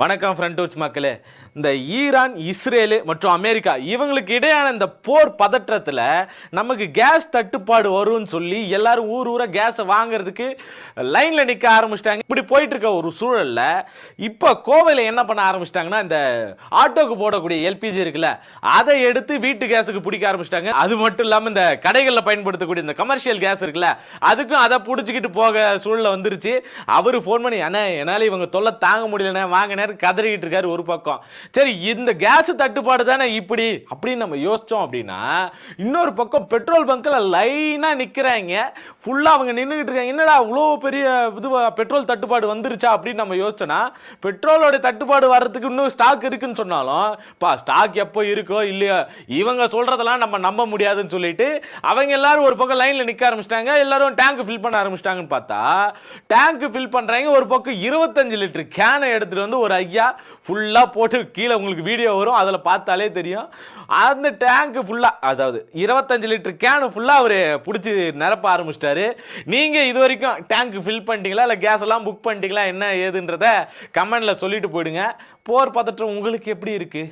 வணக்கம் ஃப்ரண்ட் டூச் மக்களே. இந்த ஈரான், இஸ்ரேலு மற்றும் அமெரிக்கா இவங்களுக்கு இடையான இந்த போர் பதற்றத்தில் நமக்கு கேஸ் தட்டுப்பாடு வரும்னு சொல்லி எல்லாரும் ஊர் ஊரா கேஸை வாங்குறதுக்கு லைனில் நிற்க ஆரம்பிச்சிட்டாங்க. இப்படி போயிட்டு இருக்க ஒரு சூழலில் இப்போ கோவையில் என்ன பண்ண ஆரம்பிச்சிட்டாங்கன்னா, இந்த ஆட்டோக்கு போடக்கூடிய எல்பிஜி இருக்குல்ல, அதை எடுத்து வீட்டு கேஸுக்கு பிடிக்க ஆரம்பிச்சிட்டாங்க. அது மட்டும் இல்லாமல் இந்த கடைகளில் பயன்படுத்தக்கூடிய இந்த கமர்ஷியல் கேஸ் இருக்குல்ல, அதுக்கும் அதை பிடிச்சிக்கிட்டு போக சூழலில் வந்துருச்சு. அவர் ஃபோன் பண்ணி, அண்ணா என்னால் இவங்க தொல்லை தாங்க முடியலண்ணே வாங்கினேன் கதறிக்கிட்டு இருக்காரு ஒரு பக்கம். சரி, இந்த கேஸ் தட்டுப்பாடு தானே இப்படி அப்படின்னு நம்ம யோசிச்சோம் அப்படின்னா, இன்னொரு பக்கம் பெட்ரோல் பங்க்ல லைனா நிக்கிறாங்க. ஃபுல்லா அவங்க நின்றுகிட்டு இருக்காங்க. என்னடா அவ்வளோ பெரிய இது பெட்ரோல் தட்டுப்பாடு வந்துருச்சா அப்படின்னு நம்ம யோசிச்சோன்னா, பெட்ரோலோட தட்டுப்பாடு வர்றதுக்கு இன்னும் ஸ்டாக் இருக்குன்னு சொன்னாலும், ஸ்டாக் எப்போ இருக்கோ இல்லையோ இவங்க சொல்றதெல்லாம் நம்ம நம்ப முடியாதுன்னு சொல்லிட்டு அவங்க எல்லாரும் ஒரு பக்கம் லைன்ல நிக்க ஆரம்பிச்சிட்டாங்க. எல்லாரும் டேங்க் ஃபில் பண்ண ஆரம்பிச்சிட்டாங்கன்னு பார்த்தா, டேங்க் ஃபில் பண்றாங்க. ஒரு பக்கம் 25 லிட்டர் கேனை எடுத்துட்டு வந்து ஒரு ஐயா ஃபுல்லா போட்டு, கீழே உங்களுக்கு வீடியோ வரும், அதில் பார்த்தாலே தெரியும். அந்த டேங்க் ஃபுல்லா, அதாவது 25 லிட்டர் கேனு ஃபுல்லா அவர் பிடிச்சி நிரப்ப ஆரம்பிச்சிட்டாரு. நீங்க இது வரைக்கும் டேங்க் ஃபில் பண்ணிட்டீங்களா, இல்லை கேஸ் எல்லாம் புக் பண்ணிட்டீங்களா, என்ன ஏதுன்றத கமெண்ட்ல சொல்லிட்டு போயிடுங்க. போர் பதற்றம் உங்களுக்கு எப்படி இருக்கு?